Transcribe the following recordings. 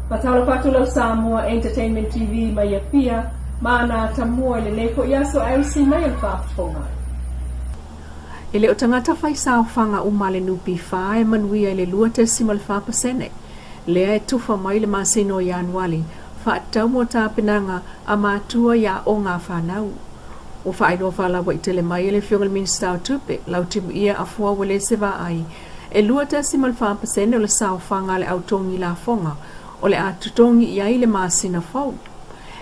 Patalo patulo Samoa Entertainment TV mai pia mana tamua le leko yaso IC mai whaafonga. Ele o tangata whai whanga umale nupi whae manuia ele lua te simal whapasene. Lea e tuwha mai le masino i anuali, whaatau mo tā penanga a mātua ia o ngā whanau. O whaeroa whalawa i tele mai ele whiongal minsta o tupe, lau timu ia a fua wale se wa ai. E lua te simal whapasene o le sao whanga le autongi la fonga, o le atutongi i ai le masina whau.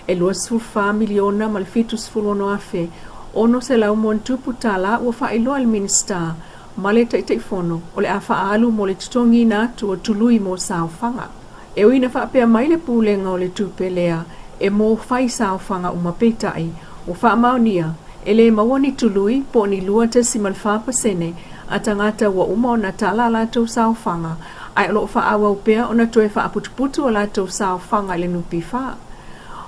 E lua sulfa miliona ma le fitus fulono afe, ono se lau mon tupu tala ua whaeloa le minsta, ma le taitei fono, o le a whaalu mo le tutongi na tua tului mo sao whanga. E uina whaapea mai le pūlenga o le tupe lea, e mō whai sao whanga umapeitai, o whaamaunia, e le mawani tului po ni lua te simal whapasene, a tangata ua uma o na tala la tau sao whanga, ai alo whaawa upea o na toe whaaputuputu o la tau sao whanga le nupi wha.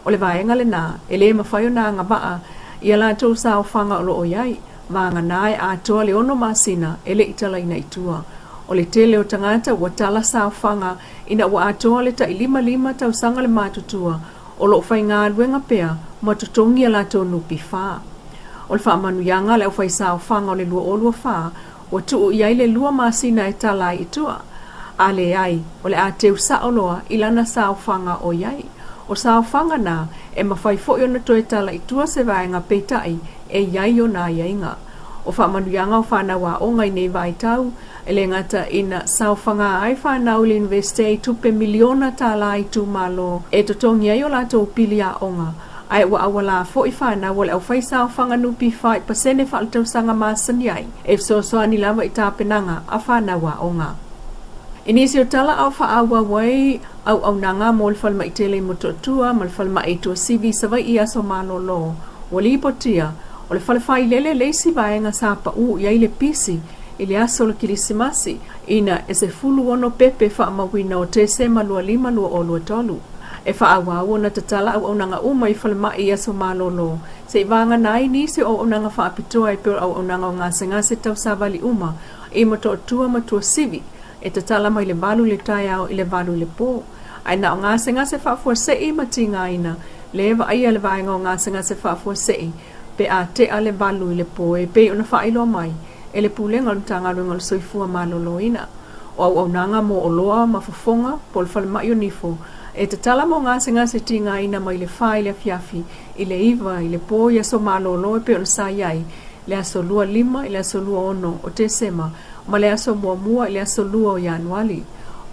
O le vaenga le nā, e le mawhai o nā ngabaa, ia la tau sao whanga o lo o iai, vanga nae a toa le ono masina, e le itala ina itua. O le tele o tangata ua tala sao whanga, ina ua atoa le ta ilima lima tau sanga le mātutua, o lo whai ngā luenga pea, matutongi a la tau nupi wha. O le wha manuianga le o whai sao whanga o le lua olua wha, ua tuu iai le lua masina e tala itua. A le ai, o le a teu saoloa ilana sao whanga o iai. O sao whanga nā, e mawhai fo i ona toe tala itua se vaenga peitai, e iai o nā iainga. O wha manuianga o whanau o ngai nei vai tau, e le ngata ina sao whanga ai whanau le investe i tupe miliona tala i tu malo, e totongi ai o lato pili a onga. Ai ua awala fo i whanau o le au whai sao whanga nupi whai pasene whaalitau sanga masani ai, e fsosoa ni lava i tāpenanga a whanau a onga. Inisi o tala au whaawa wai au nanga mo le whalma i tele mototua, ma le whalma i tua sivi savai i aso malolo. O li ipotia, o le whalawhai lele leisi vaenga sapa u i aile pisi, i le aso le kilisimasi, ina e se fulu ono pepe whaamawina o te se malua lima lua o lua tolu. E whaawa au na tatala au nanga uma i whalma i aso malolo. Se i vanga nai nisi o nanga whaapitoa i peo au nanga o ngase tau savali uma, i mototua matua sivi, e tatala mai le valu le tai au i le valu le po. Ai na o ngase whaafua sei mati ngaina, le eva ai le vaenga o ngase whaafua sei, pe a te a le valu i le po, e pe ona whailo mai, e le pulenga o tanga runga le soifua malolo ina. O au nanga mo o loa mafafonga, po le whalma i o nifo, e tatala mo ngase ti ngaina mai le whai le fiafi, i le iwa, i le po i aso malolo, e pe ona sa iai, le aso lua lima, i le aso lua ono, o te sema, ma le aso mua i le aso lua o januali.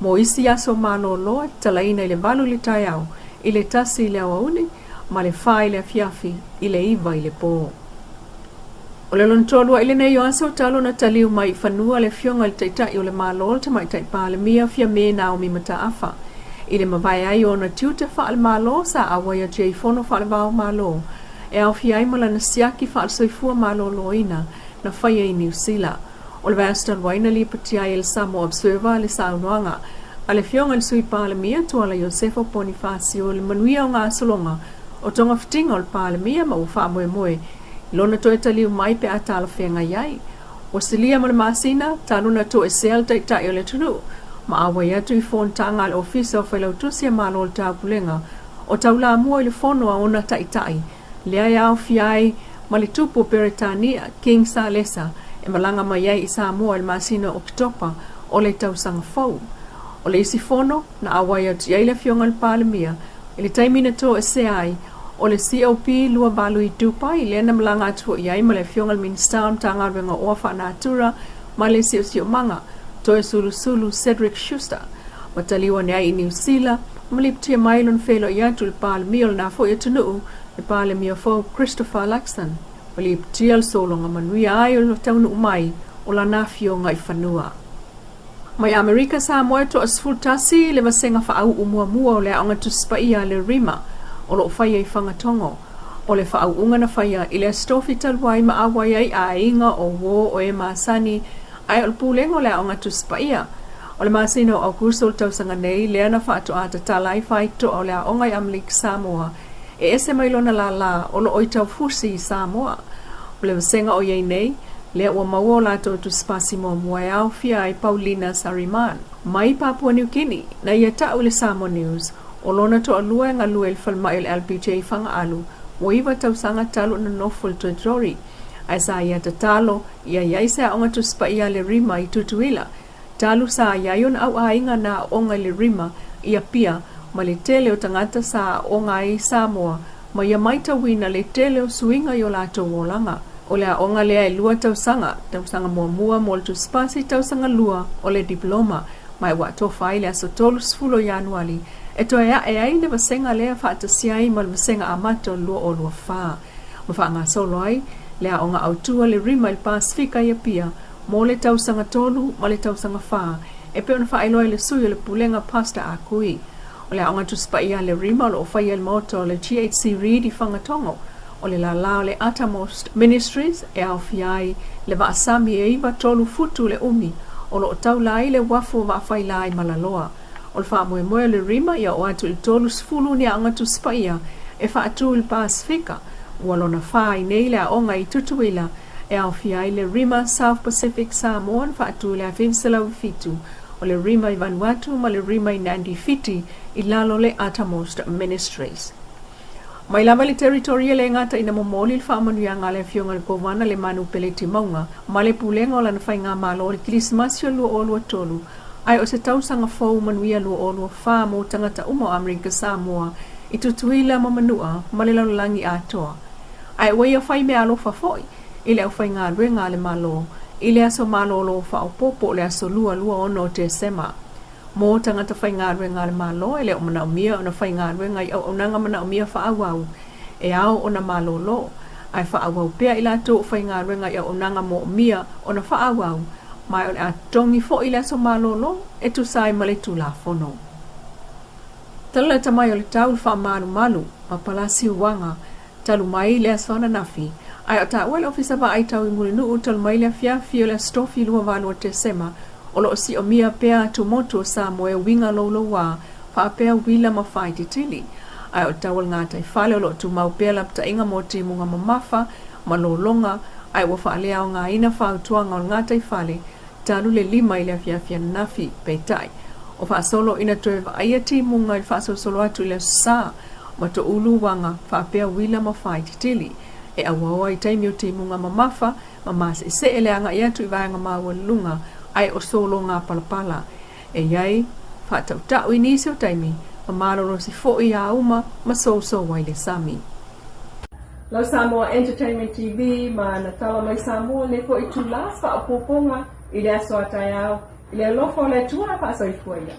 Mo isi aso malolo, talaina i le valu le tai au, i le tasi i le awauni, ma le whai le fiafi, i le iwa i le po. O le lontolua i le nei o aso talo na taliu mai whanua le fionga le taitai o le malolo te mai taipa le mia fia me na o mi mata afa. I le mawai ai o na tiu te wha al malo sa awai a jei fono wha al vau malo. E au fia ai mala na siaki wha al soifua malolo ina na whaia i New Zealand. O le Vastan waina li patia i le Samoa Observer le saunoanga. A le fionga le sui pālemia tuala Josefo Bonifacio le manuia o ngā solonga o tonga fitinga o le pālemia ma uwha moe moe. Lona toe taliu mai pe atala whenga iai. O silia ma le masina, tanuna to e sel taitai o le tunu. Ma awai atu i fontanga le ofisa o whailautusia malo le tāpulenga. O taula mua i le fono a ona taitai. Lea ia au fiai ma le tupu Peretania, King Salesa, e malanga mai ai i Samoa le masina o Kitopa o le tausanga fau. O le isi fono na awai atu iai le fionga le pālemia, i le taimina to e se ai, o le COP lua valu i tupa i le na malanga atu iai ma le fionga le minister tanga renga ofa na atura ma le sio manga, to e sulu Cedric Schuster. Ma taliwa ni ai i New Zealand, ma li ptia mailon felo i atu le pālemia o na fo i tunu, le pālemia fo Christopher Laxton. Ma li ptia le solonga manuia ai o le taunu umai o la na fionga i whanua. Mai Amerika sa moe to asfultasi le masenga whaau umua o le aonga tuspaia le rima o lo whaia i whangatongo. O le whaau unga na whaia i le astofi talwai ma awai ai a inga o wo o e maasani ai o le pūlengo le aonga tuspaia. O le masino o kurso le tausanga nei lea na whaato ata talai whaito o le aonga i Amlik Samoa. E ese mailona la o lo oitau fusi i Samoa. O le masenga o iei nei, lea ua maua o lato tu spasi mo muai au fia ai Paulina Sariman. Mai Papua New Guinea, na ia tau le Samoa News, O lona to alua nga lua il falma il LBJ fanga alu, waiva tau sanga talo na noful to drori. Ai sa ia te talo, ia yaisa onga tu spa ia le rima i tutuila. Talu sa yayon au ainga na onga le rima, ia pia, ma le tele o tangata sa onga i Samoa, ma ia maita wina le tele o suinga yo lato wolanga. O lea onga lea i lua tau sanga mua mo le tu spasi tau sanga lua o le diploma, mai wa to fai lea so tolu sfulo Januari, e to ea e aine vasenga lea whaata siai ma le vasenga amato lua o lua wha. Ma wha ngā solo ai, lea onga autua le rima il Pasifika ia pia, mo le tau sanga tolu ma le tau sanga wha, e pe ona wha iloa le sui le pulenga pasta a kui. O lea onga tu spa ia le rima lo o whai el moto le GHC Reed i whangatongo, o le la le Uttermost Ministries e au fiai le vaasami e iwa tolu futu le umi, o lo tau lai le wafu wa whai lai malaloa. O le wha moe le rima ia o atu il tolu sfulu ni anga tu spa ia, e wha atu il Pasifika, walona whai nei le onga i tutuila, e au fiai le rima South Pacific Samoan wha atu le Avimsela Fitu, o le rima i Vanuatu ma le rima i Nandi Fiti i lalo le Uttermost Ministries. Mai lama le territorial e ngata ina momoli le whaamanuia ngā le fionga le kovana le manu pele timaunga, ma le pulenga o lana whai ngā malo o le kilismasio lua o lua tolu, ai o se tausanga fau manuia lua o lua wha mo tangata umo Amerika Samoa, i tutuila ma manua ma le laulangi atoa. Ai wai a whai me alo whafoi, i le au whai ngā rue ngā le malo, i le aso malo lo wha o popo le aso lua ono te sema. Mo tangata whai ngā rue ngā le malo, e le o mana umia o na whai ngā rue ngai au nanga mana umia wha awau, e ao o na malo lo, ai wha awau pia i lato o whai ngā rue ngai au nanga mo umia o na wha awau, mai o a tongi fo i le aso malo lo, e tu sai ma le tu la fono. Tala tamai o le tau wha malu, ma palasi uwanga, talu mai le aso na nafi, ai o ta uel ofisa wa ai tau i mulinu talu mai le fiafi o le stofi lua wanu o te sema, o lo si o mia pea tu motu sa moe winga lo wa, wha pea wila ma whai titili. Ai o tawal ngā tai whale o lo tu mau pea lapta inga mo te munga mamafa, ma lo longa, ai wa wha lea o ngā ina wha utuanga o ngā tai whale, talu le lima i le fiafia nafi peitai. O wha solo ina toe wa aia ti munga i wha solo atu i le sa, ma to ulu wanga wha pea wila ma whai titili. E awawa i taimi o te munga mamafa, ma masa i se ele anga i atu i vanga maua lunga, ai o solo ngā palapala. E iai, whātau tau i nisi o taimi, ma maroro si fo i a uma, ma so waile sami. Lau Samoa Entertainment TV, ma na tala mai Samoa le fo i tu las wha o poponga, i le aso atai au, i le lofo le tua pa so i fuaia.